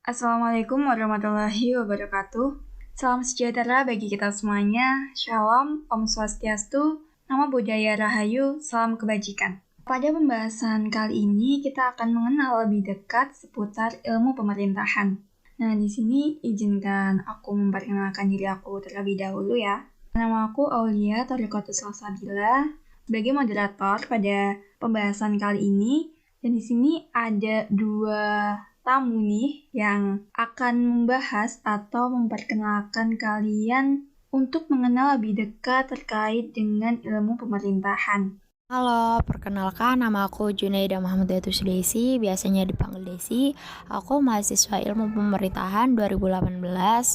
Assalamualaikum warahmatullahi wabarakatuh. Salam sejahtera bagi kita semuanya. Shalom, Om Swastiastu, Namo Buddhaya Rahayu, salam kebajikan. Pada pembahasan kali ini kita akan mengenal lebih dekat seputar ilmu pemerintahan. Nah, di sini izinkan aku memperkenalkan diri aku terlebih dahulu ya. Nama aku Aulia Thoriqotus Salsabila sebagai moderator pada pembahasan kali ini. Dan di sini ada dua tamu nih yang akan membahas atau memperkenalkan kalian untuk mengenal lebih dekat terkait dengan ilmu pemerintahan. Halo, perkenalkan nama aku Junaida Mahmudatus Desi, biasanya dipanggil Desi. Aku mahasiswa Ilmu Pemerintahan 2018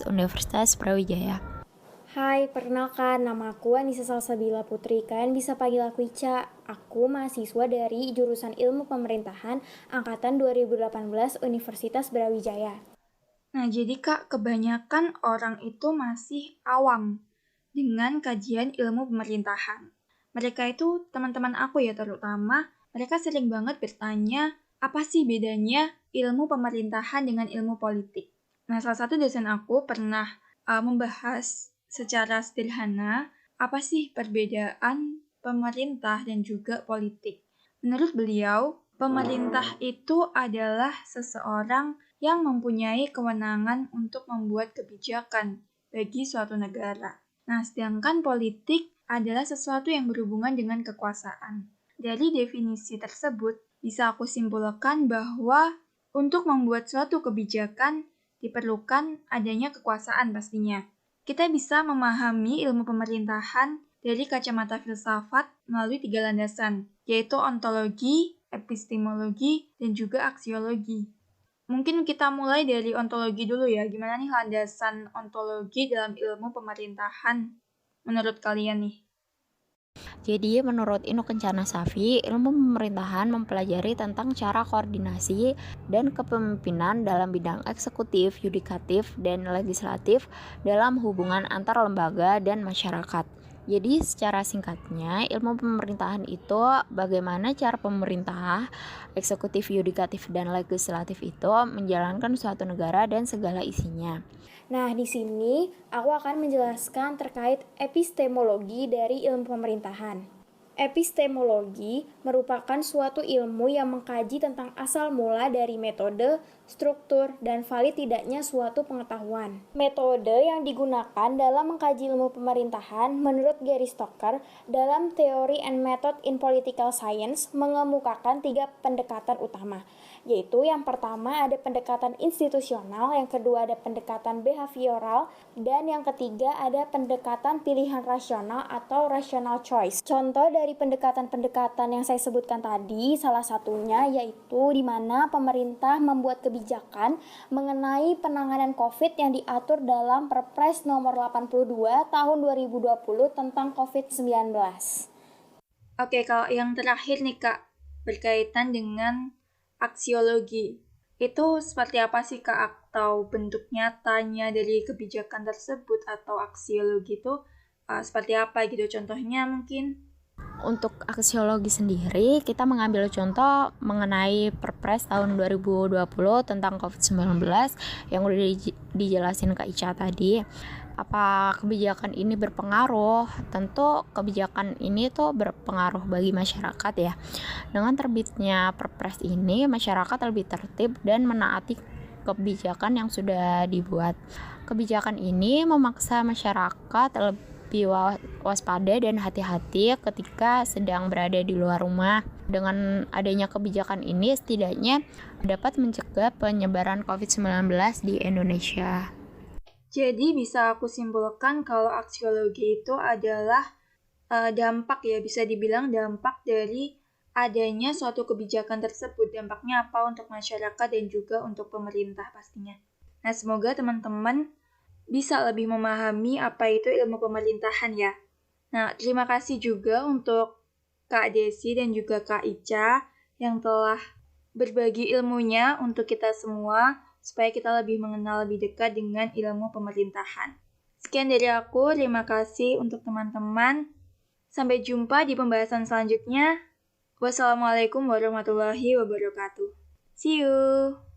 Universitas Brawijaya. Hai, perkenalkan nama aku Anissa Salsabila Putri. Kalian bisa panggil aku Ica. Aku mahasiswa dari jurusan Ilmu Pemerintahan angkatan 2018 Universitas Brawijaya. Nah, jadi Kak, kebanyakan orang itu masih awam dengan kajian ilmu pemerintahan. Mereka itu teman-teman aku ya terutama, mereka sering banget bertanya, apa sih bedanya ilmu pemerintahan dengan ilmu politik? Nah, salah satu dosen aku pernah membahas secara sederhana, apa sih perbedaan pemerintah dan juga politik. Menurut beliau, pemerintah itu adalah seseorang yang mempunyai kewenangan untuk membuat kebijakan bagi suatu negara. Nah, sedangkan politik adalah sesuatu yang berhubungan dengan kekuasaan. Dari definisi tersebut, bisa aku simpulkan bahwa untuk membuat suatu kebijakan diperlukan adanya kekuasaan pastinya. Kita bisa memahami ilmu pemerintahan dari kacamata filsafat melalui 3 landasan, yaitu ontologi, epistemologi, dan juga aksiologi. Mungkin kita mulai dari ontologi dulu ya. Gimana nih landasan ontologi dalam ilmu pemerintahan menurut kalian nih? Jadi menurut Inu Kencana Safi, ilmu pemerintahan mempelajari tentang cara koordinasi dan kepemimpinan dalam bidang eksekutif, yudikatif, dan legislatif dalam hubungan antar lembaga dan masyarakat. Jadi secara singkatnya, ilmu pemerintahan itu bagaimana cara pemerintah, eksekutif, yudikatif, dan legislatif itu menjalankan suatu negara dan segala isinya. Nah, di sini aku akan menjelaskan terkait epistemologi dari ilmu pemerintahan. Epistemologi merupakan suatu ilmu yang mengkaji tentang asal mula dari metode, struktur, dan valid tidaknya suatu pengetahuan. Metode yang digunakan dalam mengkaji ilmu pemerintahan menurut Gary Stoker dalam Theory and Method in Political Science mengemukakan 3 pendekatan utama, yaitu yang pertama ada pendekatan institusional, yang kedua ada pendekatan behavioral, dan yang ketiga ada pendekatan pilihan rasional atau rational choice. Contoh dari pendekatan-pendekatan yang saya sebutkan tadi, salah satunya yaitu di mana pemerintah membuat kebijakan mengenai penanganan COVID yang diatur dalam Perpres nomor 82 tahun 2020 tentang COVID-19. Oke, kalau yang terakhir nih Kak, berkaitan dengan aksiologi. Itu seperti apa sih Kak, atau bentuk nyatanya dari kebijakan tersebut atau aksiologi itu seperti apa gitu contohnya mungkin? Untuk aksiologi sendiri, kita mengambil contoh mengenai Perpres tahun 2020 tentang COVID-19 yang udah dijelasin Kak Ica tadi. Apa kebijakan ini berpengaruh? Tentu kebijakan ini tuh berpengaruh bagi masyarakat ya. Dengan terbitnya Perpres ini, masyarakat lebih tertib dan menaati kebijakan yang sudah dibuat. Kebijakan ini memaksa masyarakat lebih waspada dan hati-hati ketika sedang berada di luar rumah. Dengan adanya kebijakan ini setidaknya dapat mencegah penyebaran COVID-19 di Indonesia. Jadi bisa aku simpulkan kalau aksiologi itu adalah dampak ya, bisa dibilang dampak dari adanya suatu kebijakan tersebut. Dampaknya apa untuk masyarakat dan juga untuk pemerintah pastinya. Nah, semoga teman-teman bisa lebih memahami apa itu ilmu pemerintahan ya. Nah, terima kasih juga untuk Kak Desi dan juga Kak Ica yang telah berbagi ilmunya untuk kita semua supaya kita lebih mengenal lebih dekat dengan ilmu pemerintahan. Sekian dari aku, terima kasih untuk teman-teman. Sampai jumpa di pembahasan selanjutnya. Wassalamualaikum warahmatullahi wabarakatuh. See you!